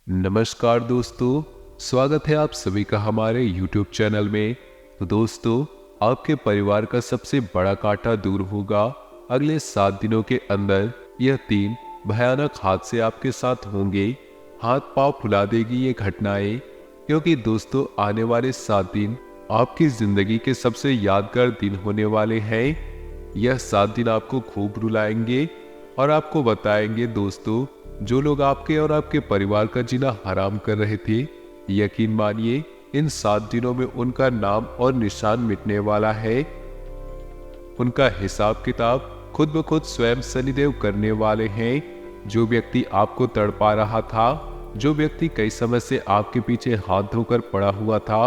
नमस्कार दोस्तों, स्वागत है आप सभी का हमारे YouTube चैनल में। तो दोस्तों, आपके परिवार का सबसे बड़ा कांटा दूर होगा अगले 7 दिनों के अंदर। यह 3 भयानक हादसे आपके साथ होंगे। हाथ पांव फुला देगी ये घटनाएं, क्योंकि दोस्तों आने वाले 7 दिन आपकी जिंदगी के सबसे यादगार दिन होने वाले हैं। यह 7 दिन आपको खूब रुलाएंगे और आपको बताएंगे दोस्तों, जो लोग आपके और आपके परिवार का जीना हराम कर रहे थे, यकीन मानिए इन 7 दिनों में उनका नाम और निशान मिटने वाला है। उनका हिसाब किताब खुद ब खुद स्वयं शनिदेव करने वाले हैं। जो व्यक्ति आपको तड़पा रहा था, जो व्यक्ति कई समय से आपके पीछे हाथ धोकर पड़ा हुआ था,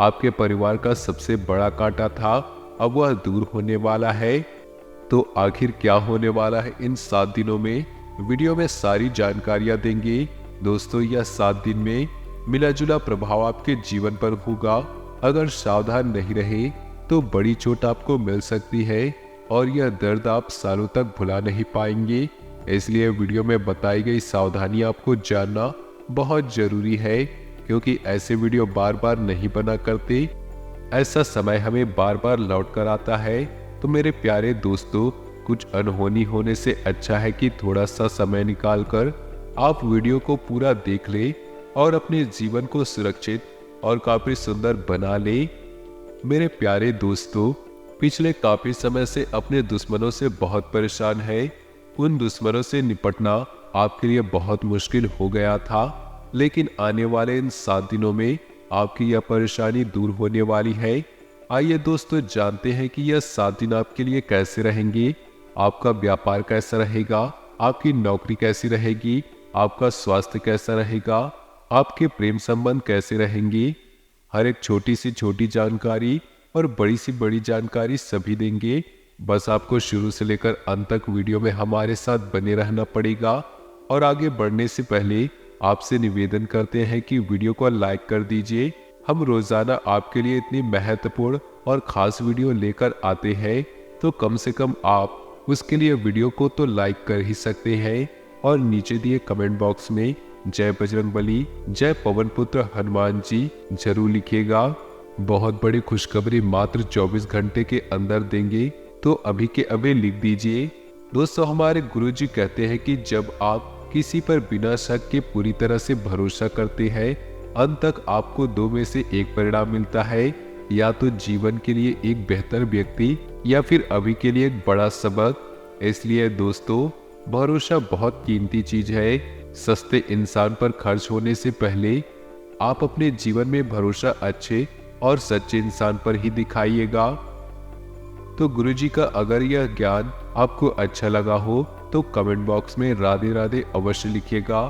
आपके परिवार का सबसे बड़ा कांटा था, अब वह दूर होने वाला है। तो आखिर क्या होने वाला है इन 7 दिनों में, वीडियो में सारी जानकारियां देंगे। दोस्तों, यह 7 दिन में मिला जुला प्रभाव आपके जीवन पर होगा। अगर सावधान नहीं रहे तो बड़ी चोट आपको मिल सकती है और यह दर्द आप सालों तक भुला नहीं पाएंगे। इसलिए वीडियो में बताई गई सावधानी आपको जानना बहुत जरूरी है, क्योंकि ऐसे वीडियो बार बार नहीं बना करते। ऐसा समय हमें बार बार लौट कर आता है। तो मेरे प्यारे दोस्तों, कुछ अनहोनी होने से अच्छा है कि थोड़ा सा समय निकालकर आप वीडियो को पूरा देख ले और अपने जीवन को सुरक्षित और काफी सुंदर बना ले। मेरे प्यारे दोस्तों, पिछले काफी समय से अपने दुश्मनों से बहुत परेशान है। उन दुश्मनों से निपटना आपके लिए बहुत मुश्किल हो गया था, लेकिन आने वाले इन 7 दिनों में आपकी यह परेशानी दूर होने वाली है। आइए दोस्तों, जानते हैं कि यह 7 दिन आपके लिए कैसे रहेंगे। आपका व्यापार कैसा रहेगा, आपकी नौकरी कैसी रहेगी, आपका स्वास्थ्य कैसा रहेगा, आपके प्रेम संबंध कैसे रहेंगे। हर एक छोटी सी छोटी जानकारी और बड़ी सी बड़ी जानकारी सभी देंगे। बस आपको शुरू से लेकर अंत तक वीडियो में हमारे साथ बने रहना पड़ेगा। और आगे बढ़ने से पहले आपसे निवेदन करते हैं कि वीडियो को लाइक कर दीजिए। हम रोजाना आपके लिए इतनी महत्वपूर्ण और खास वीडियो लेकर आते हैं, तो कम से कम आप उसके लिए वीडियो को तो लाइक कर ही सकते हैं। और नीचे दिए कमेंट बॉक्स में जय बजरंगबली, जय पवन पुत्र हनुमान जी जरूर लिखिएगा। बहुत बड़ी खुशखबरी मात्र 24 घंटे के अंदर देंगे, तो अभी के अभी लिख दीजिए। दोस्तों, हमारे गुरुजी कहते हैं कि जब आप किसी पर बिना शक के पूरी तरह से भरोसा करते हैं, अंत तक आपको 2 में से एक परिणाम मिलता है। या तो जीवन के लिए एक बेहतर व्यक्ति, या फिर अभी के लिए एक बड़ा सबक। इसलिए दोस्तों, भरोसा बहुत कीमती चीज है। सस्ते इंसान पर खर्च होने से पहले आप अपने जीवन में भरोसा अच्छे और सच्चे इंसान पर ही दिखाइएगा। तो गुरुजी का अगर यह ज्ञान आपको अच्छा लगा हो तो कमेंट बॉक्स में राधे राधे अवश्य लिखिएगा।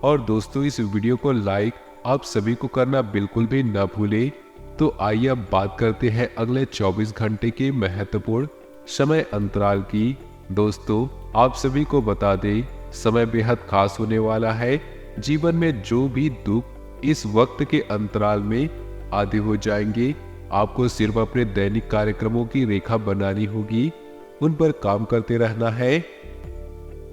और दोस्तों, इस वीडियो को लाइक आप सभी को करना बिल्कुल भी न भूले। तो आइए अब बात करते हैं अगले 24 घंटे के महत्वपूर्ण समय अंतराल की। दोस्तों, आप सभी को बता दें, समय बेहद खास होने वाला है। जीवन में जो भी दुख इस वक्त के अंतराल में आधे हो जाएंगे। आपको सिर्फ अपने दैनिक कार्यक्रमों की रेखा बनानी होगी, उन पर काम करते रहना है।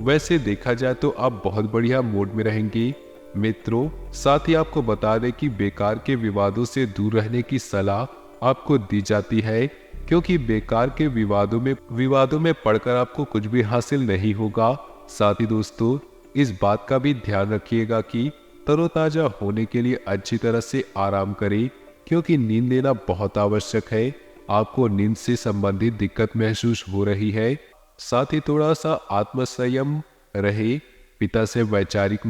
वैसे देखा जाए तो आप बहुत बढ़िया मूड में रहेंगे मित्रों। साथ ही आपको बता दें कि बेकार के विवादों से दूर रहने की सलाह आपको दी जाती है, क्योंकि बेकार के विवादों में पड़कर आपको कुछ भी हासिल नहीं होगा। साथ ही दोस्तों, इस बात का भी ध्यान रखिएगा कि तरोताजा होने के लिए अच्छी तरह से आराम करें, क्योंकि नींद लेना बहुत आवश्यक है। आपको नींद से संबंधित दिक्कत महसूस हो रही है। साथ ही थोड़ा सा आत्मसंयम रहे। पिता से वैचारिक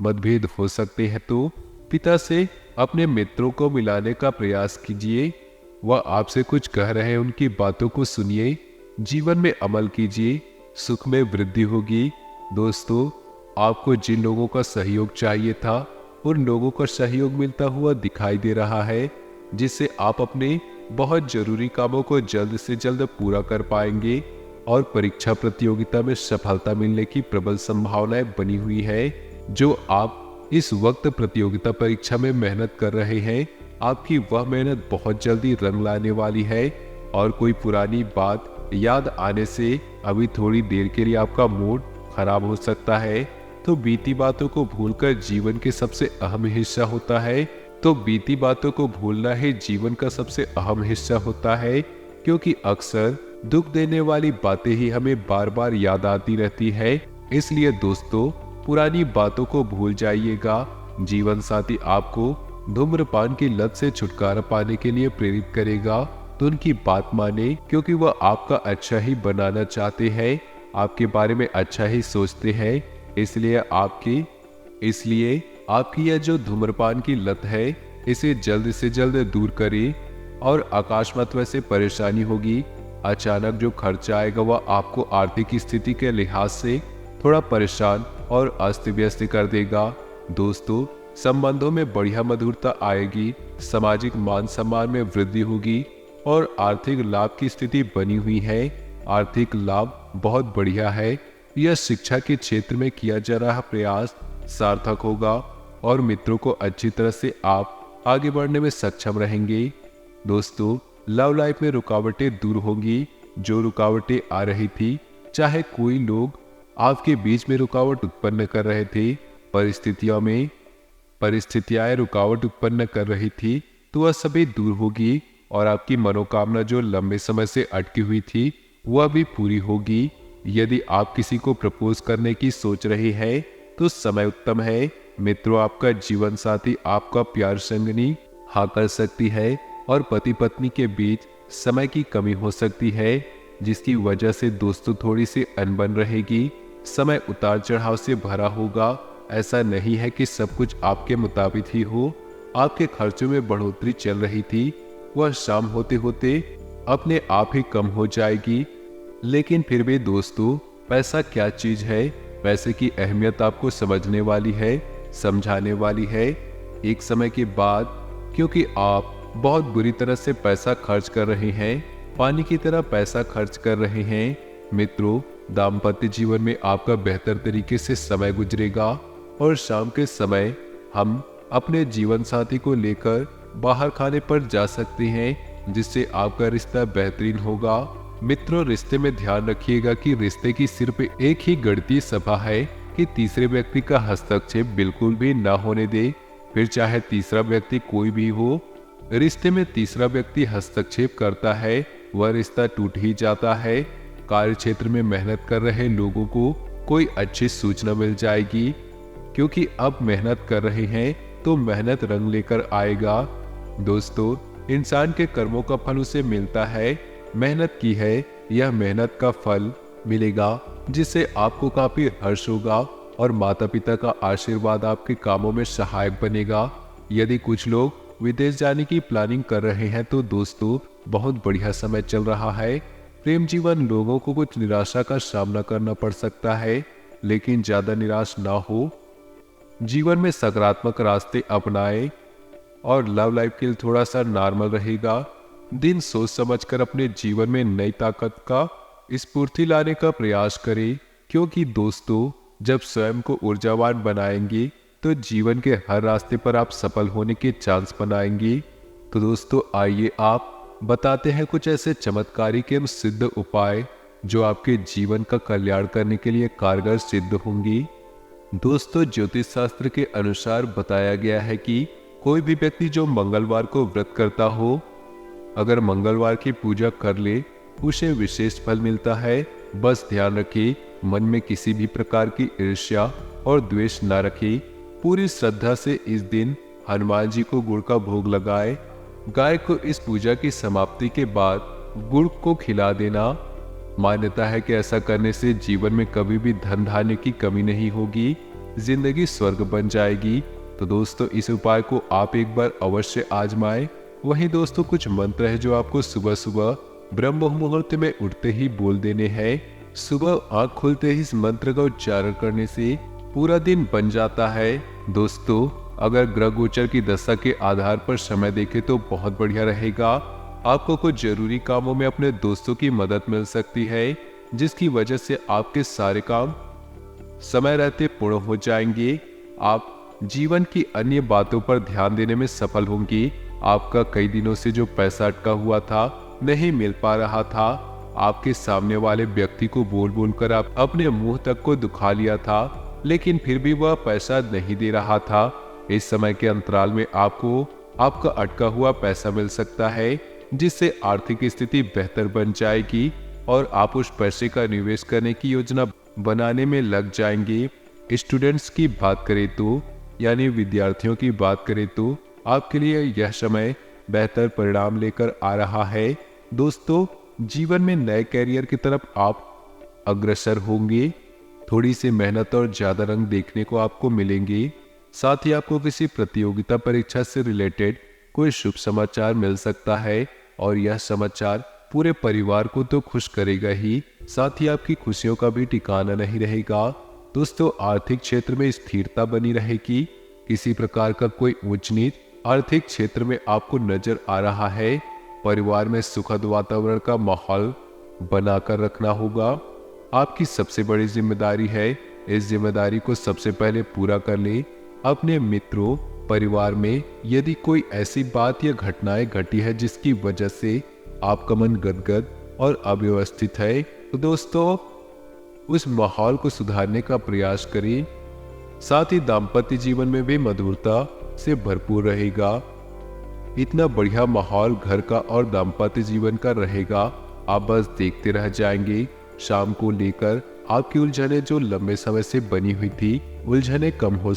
मतभेद हो सकते हैं, तो पिता से अपने मित्रों को मिलाने का प्रयास कीजिए। वह आपसे कुछ कह रहे हैं, उनकी बातों को सुनिए, जीवन में अमल कीजिए, सुख में वृद्धि होगी। दोस्तों, आपको जिन लोगों का सहयोग चाहिए था, उन लोगों का सहयोग मिलता हुआ दिखाई दे रहा है, जिससे आप अपने बहुत जरूरी कामों को जल्द से जल्द पूरा कर पाएंगे। और परीक्षा प्रतियोगिता में सफलता मिलने की प्रबल संभावनाएं बनी हुई है। जो आप इस वक्त प्रतियोगिता परीक्षा में मेहनत कर रहे हैं, आपकी वह मेहनत बहुत जल्दी रंग लाने वाली है। और कोई पुरानी बात याद आने से अभी थोड़ी देर के लिए आपका मूड खराब हो सकता है। तो बीती बातों को भूलकर जीवन के सबसे अहम हिस्सा होता है। तो बीती बातों को भूलना ही जीवन का सबसे अहम हिस्सा होता है, क्योंकि अक्सर दुख देने वाली बातें ही हमें बार बार याद आती रहती है। इसलिए दोस्तों, पुरानी बातों को भूल जाइएगा। जीवन साथी आपको धूम्रपान की लत से छुटकारा पाने के लिए प्रेरित करेगा, तो उनकी बात माने, क्योंकि वह आपका अच्छा ही बनाना चाहते हैं, आपके बारे में अच्छा ही सोचते हैं। इसलिए आपकी यह जो धूम्रपान की लत है, इसे जल्द से जल्द दूर करें। और अकस्मात वैसे परेशानी होगी, अचानक जो खर्चा आएगा वह आपको आर्थिक स्थिति के लिहाज से थोड़ा परेशान और अस्त व्यस्त कर देगा। दोस्तों, संबंधों में बढ़िया मधुरता आएगी, सामाजिक मान सम्मान में वृद्धि होगी और आर्थिक लाभ की स्थिति बनी हुई है। आर्थिक लाभ बहुत बढ़िया है। यह शिक्षा के क्षेत्र में किया जा रहा प्रयास सार्थक होगा और मित्रों को अच्छी तरह से आप आगे बढ़ने में सक्षम रहेंगे। दोस्तों, लव लाइफ में रुकावटें दूर होंगी। जो रुकावटें आ रही थी, चाहे कोई लोग आपके बीच में रुकावट उत्पन्न कर रहे थे, परिस्थितियां रुकावट उत्पन्न कर रही थी, तो वह सभी दूर होगी और आपकी मनोकामना जो लंबे समय से अटकी हुई थी, वह भी पूरी होगी। यदि आप किसी को प्रपोज करने की सोच रहे हैं, तो समय उत्तम है। मित्रों, आपका जीवन साथी आपका प्यार संगनी हाँ कर सकती है और पति पत्नी के बीच समय की कमी हो सकती है, जिसकी वजह से दोस्तों थोड़ी सी अनबन रहेगी। समय उतार चढ़ाव से भरा होगा। ऐसा नहीं है कि सब कुछ आपके मुताबिक ही हो। आपके खर्चों में बढ़ोतरी चल रही थी, वह शाम होते होते अपने आप ही कम हो जाएगी। लेकिन फिर भी दोस्तों, पैसा क्या चीज है? पैसे की अहमियत आपको समझने वाली है, समझाने वाली है एक समय के बाद, क्योंकि आप बहुत बुरी तरह से पैसा खर्च कर रहे हैं, पानी की तरह पैसा खर्च कर रहे हैं। मित्रों, दाम्पत्य जीवन में आपका बेहतर तरीके से समय गुजरेगा और शाम के समय हम अपने जीवन साथी को लेकर बाहर खाने पर जा सकते हैं, जिससे आपका रिश्ता बेहतरीन होगा। मित्रों, रिश्ते में ध्यान रखिएगा कि रिश्ते की सिर्फ एक ही गणितीय सभा है कि तीसरे व्यक्ति का हस्तक्षेप बिल्कुल भी ना होने दे। फिर चाहे तीसरा व्यक्ति कोई भी हो, रिश्ते में तीसरा व्यक्ति हस्तक्षेप करता है, वह रिश्ता टूट ही जाता है। कार्य क्षेत्र में मेहनत कर रहे लोगों को कोई अच्छी सूचना मिल जाएगी, क्योंकि अब मेहनत कर रहे हैं तो मेहनत रंग लेकर आएगा। दोस्तों, इंसान के कर्मों का फल उसे मिलता है। मेहनत की है, यह मेहनत का फल मिलेगा, जिससे आपको काफी हर्ष होगा और माता पिता का आशीर्वाद आपके कामों में सहायक बनेगा। यदि कुछ लोग विदेश जाने की प्लानिंग कर रहे हैं, तो दोस्तों बहुत बढ़िया समय चल रहा है। प्रेम जीवन लोगों को कुछ निराशा का सामना करना पड़ सकता है, लेकिन ज्यादा निराश ना हो। जीवन में सकारात्मक रास्ते अपनाएं और लव लाइफ के लिए थोड़ा सा नॉर्मल रहेगा। दिन सोच समझकर अपने जीवन में नई ताकत का स्फूर्ति लाने का प्रयास करें, क्योंकि दोस्तों जब स्वयं को ऊर्जावान बनाएंगे तो जीवन के हर रास्ते पर आप सफल होने के चांस बनाएंगे। तो दोस्तों, आइए आप बताते हैं कुछ ऐसे चमत्कारिक एवं सिद्ध उपाय जो आपके जीवन का कल्याण करने के लिए कारगर सिद्ध होंगी। दोस्तों, ज्योतिष शास्त्र के अनुसार बताया गया है कि कोई भी व्यक्ति जो मंगलवार को व्रत करता हो, अगर मंगलवार की पूजा कर ले, उसे विशेष फल मिलता है। बस ध्यान रखें, मन में किसी भी प्रकार की ईर्ष्या और द्वेष न रखें। पूरी श्रद्धा से इस दिन हनुमान जी को गुड़ का भोग लगाए। गाय को इस पूजा की समाप्ति के बाद गुड़ को खिला देना। मान्यता है कि ऐसा करने से जीवन में कभी भी धन धान्य की कमी नहीं होगी, जिंदगी स्वर्ग बन जाएगी। तो दोस्तों, इस उपाय को आप एक बार अवश्य आजमाएं। वहीं दोस्तों, कुछ मंत्र है जो आपको सुबह सुबह ब्रह्म मुहूर्त में उठते ही बोल देने हैं। सुबह आंख खुलते ही इस मंत्र का उच्चारण करने से पूरा दिन बन जाता है। दोस्तों, अगर ग्रह गोचर की दशा के आधार पर समय देखें तो बहुत बढ़िया रहेगा। आपको कुछ जरूरी कामों में अपने दोस्तों की मदद मिल सकती है, जिसकी वजह से आपके सारे काम समय रहते पूर्ण हो जाएंगे। आप जीवन की अन्य बातों पर ध्यान देने में सफल होंगी। आपका कई दिनों से जो पैसा अटका हुआ था, नहीं मिल पा रहा था, आपके सामने वाले व्यक्ति को बोल बोलकर आप अपने मुंह तक को दुखा लिया था, लेकिन फिर भी वह पैसा नहीं दे रहा था। इस समय के अंतराल में आपको आपका अटका हुआ पैसा मिल सकता है, जिससे आर्थिक स्थिति बेहतर बन जाएगी और आप उस पैसे का निवेश करने की योजना बनाने में लग जाएंगे। स्टूडेंट्स की बात करें तो, यानी विद्यार्थियों की बात करें तो, आपके लिए यह समय बेहतर परिणाम लेकर आ रहा है। दोस्तों, जीवन में नए कैरियर की तरफ आप अग्रसर होंगे। थोड़ी सी मेहनत और ज्यादा रंग देखने को आपको मिलेंगे। साथ ही आपको किसी प्रतियोगिता परीक्षा से रिलेटेड कोई शुभ समाचार मिल सकता है और यह समाचार पूरे परिवार को तो खुश करेगा ही, साथ ही आपकी खुशियों का भी ठिकाना नहीं रहेगा। दोस्तों, आर्थिक क्षेत्र में स्थिरता बनी रहेगी। किसी प्रकार का कोई ऊंच नीच आर्थिक क्षेत्र में आपको नजर आ रहा है। परिवार में सुखद वातावरण का माहौल बनाकर रखना होगा। आपकी सबसे बड़ी जिम्मेदारी है, इस जिम्मेदारी को सबसे पहले पूरा कर ले। अपने मित्रों, परिवार में यदि कोई ऐसी बात या घटनाएं घटी है जिसकी वजह से आपका मन गदगद और अव्यवस्थित है, तो दोस्तों उस माहौल को सुधारने का प्रयास करें। साथ ही दाम्पत्य जीवन में भी मधुरता से भरपूर रहेगा। इतना बढ़िया माहौल घर का और दाम्पत्य जीवन का रहेगा, आप बस देखते रह जाएंगे। शाम को लेकर आपकी उलझनें जो लंबे समय से बनी हुई थी, उलझनें कम हो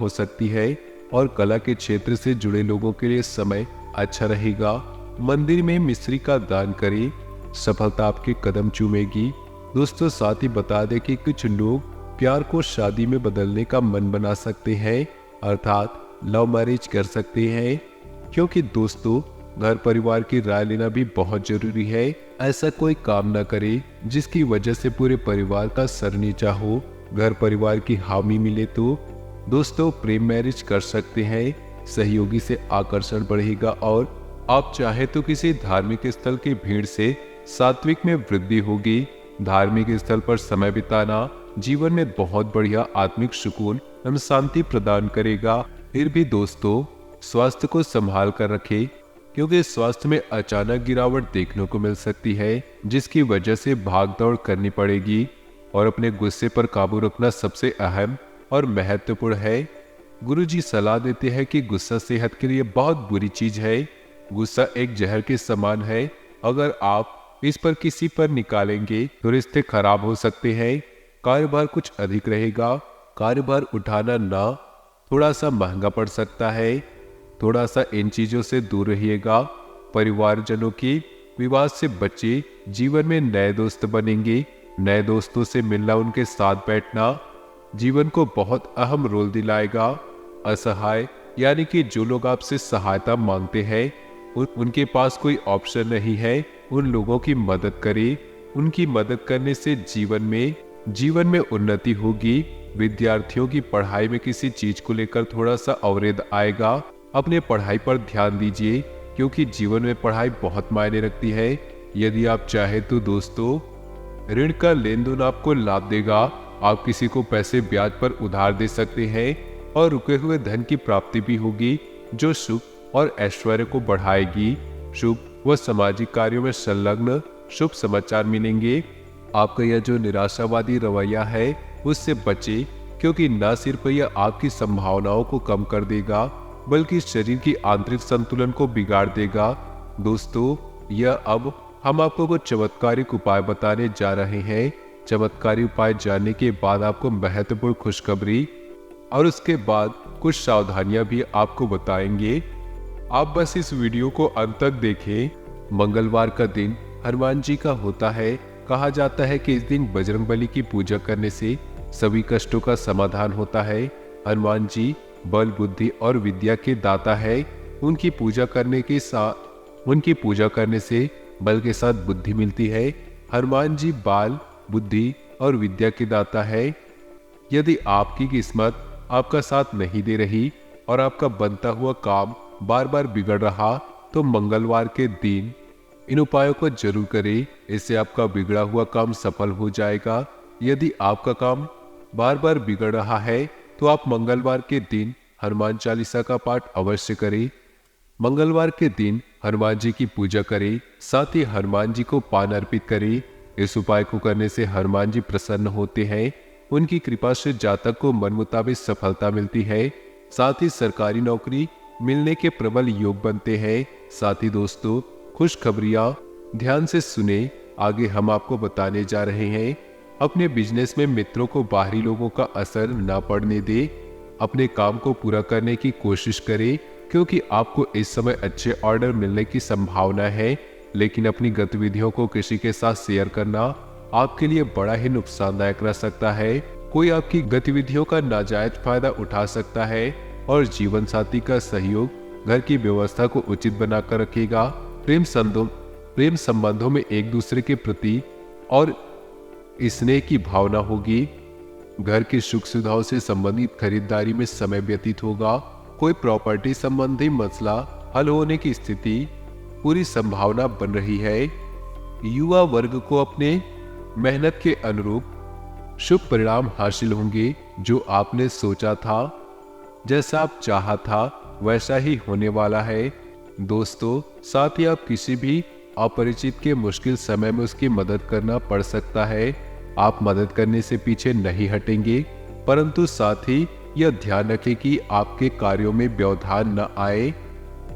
सकती है और कला के क्षेत्र से जुड़े लोगों के लिए समय अच्छा रहेगा। मंदिर में मिश्री का दान करें, सफलता आपके कदम चूमेगी। दोस्तों, साथ ही बता दें कि कुछ लोग प्यार को शादी में बदलने का मन बना सकते हैं, अर्थात लव मैरिज कर सकते हैं, क्योंकि दोस्तों घर परिवार की राय लेना भी बहुत जरूरी है। ऐसा कोई काम न करे जिसकी वजह से पूरे परिवार का सर नीचा हो। घर परिवार की हामी मिले तो दोस्तों प्रेम मैरिज कर सकते हैं। सहयोगी से आकर्षण बढ़ेगा और आप चाहे तो किसी धार्मिक स्थल की भीड़ से सात्विक में वृद्धि होगी। धार्मिक स्थल पर समय बिताना जीवन में बहुत बढ़िया आत्मिक सुकून एवं शांति प्रदान करेगा। फिर भी दोस्तों स्वास्थ्य को संभाल कर रखें, क्योंकि स्वास्थ्य में अचानक गिरावट देखने को मिल सकती है, जिसकी वजह से भाग दौड़ करनी पड़ेगी और अपने गुस्से पर काबू रखना सबसे अहम और महत्वपूर्ण है। गुरुजी सलाह देते हैं कि गुस्सा सेहत के लिए बहुत बुरी चीज है। गुस्सा एक जहर के समान है, अगर आप इस पर किसी पर निकालेंगे तो रिश्ते खराब हो सकते हैं। कार्यभार कुछ अधिक रहेगा, कार्यभार उठाना ना थोड़ा सा महंगा पड़ सकता है। थोड़ा सा इन चीजों से दूर रहिएगा। परिवारजनों की विवाद से बचे, जीवन में नए दोस्त बनेंगे। नए दोस्तों से मिलना, उनके साथ बैठना जीवन को बहुत अहम रोल दिलाएगा। असहाय यानी कि जो लोग आपसे सहायता मांगते हैं, उनके पास कोई ऑप्शन नहीं है, उन लोगों की मदद करें। उनकी मदद करने से जीवन में उन्नति होगी। विद्यार्थियों की पढ़ाई में किसी चीज को लेकर थोड़ा सा अवरोध आएगा। अपने पढ़ाई पर ध्यान दीजिए, क्योंकि जीवन में पढ़ाई बहुत मायने रखती है। यदि आप चाहे तो दोस्तों ऋण का लेन देन आपको लाभ देगा। आप किसी को पैसे ब्याज पर उधार दे सकते हैं और रुके हुए धन की प्राप्ति भी होगी, जो सुख और ऐश्वर्य को बढ़ाएगी। शुभ व सामाजिक कार्यों में संलग्न शुभ समाचार मिलेंगे। आपका यह जो निराशावादी रवैया है उससे बचे, क्योंकि न सिर्फ यह आपकी संभावनाओं को कम कर देगा बल्कि शरीर की आंतरिक संतुलन को बिगाड़ देगा। दोस्तों, यह अब हम आपको कुछ चमत्कारिक उपाय बताने जा रहे हैं। चमत्कारी उपाय जानने के बाद आपको महत्वपूर्ण खुशखबरी और उसके बाद कुछ सावधानियां भी आपको बताएंगे। आप बस इस वीडियो को अंत तक देखें। मंगलवार का दिन हनुमान जी का होता है। कहा जाता है कि इस दिन बजरंगबली की पूजा करने से सभी कष्टों का समाधान होता है। हनुमान जी बल, बुद्धि और विद्या के दाता है। उनकी पूजा करने से बल के साथ बुद्धि मिलती है। हनुमान जी बाल, बुद्धि और विद्या के दाता है। यदि आपकी किस्मत आपका साथ नहीं दे रही और आपका बनता हुआ काम बार बार बिगड़ रहा, तो मंगलवार के दिन इन उपायों को जरूर करें। इससे आपका बिगड़ा हुआ काम सफल हो जाएगा। यदि आपका काम बार बार बिगड़ रहा है तो आप मंगलवार के दिन हनुमान चालीसा का पाठ अवश्य करें। मंगलवार के दिन हनुमान जी की पूजा करें, साथ ही हनुमान जी को पान अर्पित करें। इस उपाय को करने से हनुमान जी प्रसन्न होते हैं उनकी कृपा से जातक को मन मुताबिक सफलता मिलती है। साथ ही सरकारी नौकरी मिलने के प्रबल योग बनते हैं। साथ ही दोस्तों, खुशखबरियां ध्यान से सुने, आगे हम आपको बताने जा रहे हैं। अपने बिजनेस में मित्रों को बाहरी लोगों का असर न पड़ने दे। अपने काम को पूरा करने की कोशिश करें, क्योंकि आपको इस समय अच्छे ऑर्डर मिलने की संभावना है। लेकिन अपनी गतिविधियों को किसी के साथ शेयर करना आपके लिए बड़ा ही नुकसानदायक रह सकता है। कोई आपकी गतिविधियों का नाजायज फायदा उठा सकता है और जीवन साथी का सहयोग घर की व्यवस्था को उचित बनाकर रखेगा। प्रेम संबंधों में एक दूसरे के प्रति और स्नेह की भावना होगी। घर की सुख सुविधाओं से संबंधित खरीदारी में समय व्यतीत होगा। कोई प्रॉपर्टी संबंधी मसला हल होने की स्थिति पूरी संभावना बन रही है। युवा वर्ग को अपने मेहनत के अनुरूप शुभ परिणाम हासिल होंगे। जो आपने सोचा था, जैसा आप चाहा था, वैसा ही होने वाला है। दोस्तों, साथ ही आप किसी भी अपरिचित के मुश्किल समय में उसकी मदद करना पड़ सकता है। आप मदद करने से पीछे नहीं हटेंगे, परंतु साथ ही यह ध्यान रखें कि आपके कार्यों में व्यवधान न आए।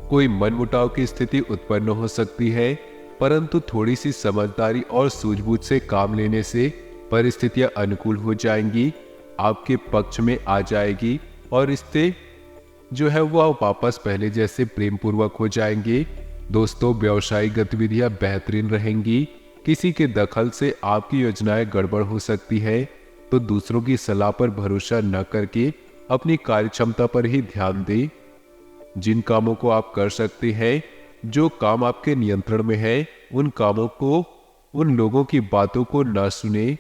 कोई मनमुटाव की स्थिति उत्पन्न हो सकती है, परंतु थोड़ी सी समझदारी और सूझबूझ से काम लेने से परिस्थितियां अनुकूल हो जाएंगी, आपके पक्ष में आ जाएगी और रिश्ते जो है वो वापस पहले जैसे प्रेम पूर्वक हो जाएंगे। दोस्तों, व्यवसायिक गतिविधियां बेहतरीन रहेंगी। किसी के दखल से आपकी योजनाएं गड़बड़ हो सकती है, तो दूसरों की सलाह पर भरोसा न करके अपनी कार्यक्षमता पर ही ध्यान दें। जिन कामों को आप कर सकते हैं, जो काम आपके नियंत्रण में है, उन कामों को, उन लोगों की बातों को न सुने,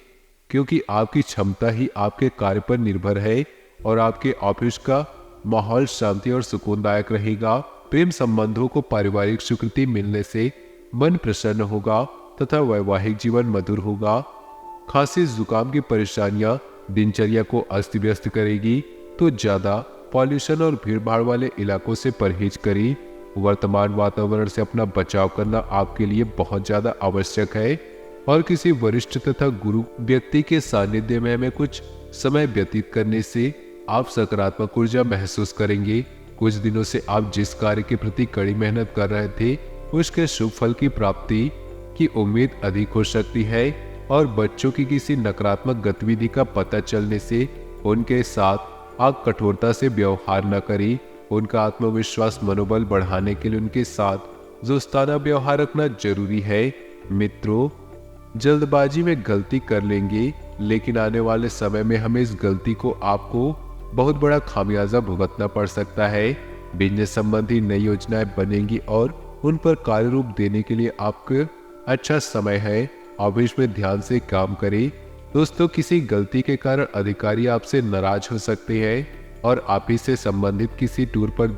क्योंकि आपकी क्षमता ही आपके कार्य पर निर्भर है और आपके ऑफिस का माहौल शांति और सुकूनदायक रहेगा। प्रेम संबंधों को पारिवारिक स्वीकृति मिलने से मन प्रसन्न होगा तथा वैवाहिक जीवन मधुर होगा। खांसी जुकाम की परेशानियां दिनचर्या को अस्त व्यस्त करेगी, तो ज्यादा पॉल्यूशन और भीड़ भाड़ वाले इलाकों से परहेज करें। वर्तमान वातावरण से अपना बचाव करना आपके लिए बहुत ज्यादा आवश्यक है और किसी वरिष्ठ तथा गुरु व्यक्ति के सानिध्य में कुछ समय व्यतीत करने से आप सकारात्मक ऊर्जा महसूस करेंगे। कुछ दिनों से आप जिस कार्य के प्रति कड़ी मेहनत कर रहे थे, उसके शुभ फल की प्राप्ति की उम्मीद अधिक हो सकती है और बच्चों की किसी नकारात्मक गतिविधि का पता चलने से उनके साथ आप कठोरता से व्यवहार न करें। उनका आत्मविश्वास मनोबल बढ़ाने के लिए उनके साथ दोस्ताना व्यवहार रखना जरूरी है। मित्रों, जल्दबाजी में गलती कर लेंगे, लेकिन आने वाले समय में हमें इस गलती को आपको बहुत बड़ा खामियाजा भुगतना पड़ सकता है। बिजनेस संबंधी नई योजनाएं बनेंगी और उन पर कार्य रूप देने के लिए आपको अच्छा समय है। ऑफिस में ध्यान से काम करें। दोस्तों, किसी गलती के कारण अधिकारी आपसे नाराज हो सकते हैं और ऑफिस से संबंधित किसी टूर पर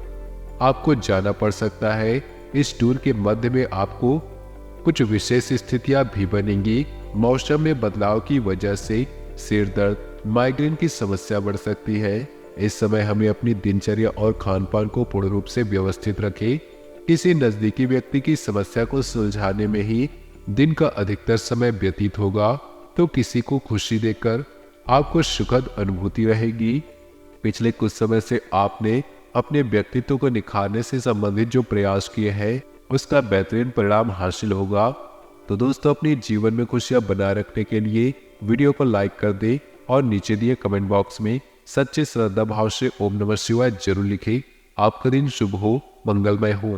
आपको जाना पड़ सकता है। इस टूर के मध्य में आपको कुछ विशेष स्थितियां भी बनेंगी। मौसम में बदलाव की वजह से सिर दर्द, माइग्रेन की समस्या बढ़ सकती है। इस समय हमें अपनी दिनचर्या और खान पान को पूर्ण रूप से व्यवस्थित रखें। किसी नजदीकी व्यक्ति की समस्या को सुलझाने में ही दिन का अधिकतर समय व्यतीत होगा, तो किसी को खुशी देकर आपको सुखद अनुभूति रहेगी। पिछले कुछ समय से आपने अपने व्यक्तित्व को निखारने से संबंधित जो प्रयास किए हैं, उसका बेहतरीन परिणाम हासिल होगा। तो दोस्तों, अपने जीवन में खुशियां बनाए रखने के लिए वीडियो को लाइक कर दें और नीचे दिए कमेंट बॉक्स में सच्चे श्रद्धा भाव से ओम नमः शिवाय जरूर लिखें। आपका दिन शुभ हो, मंगलमय हो।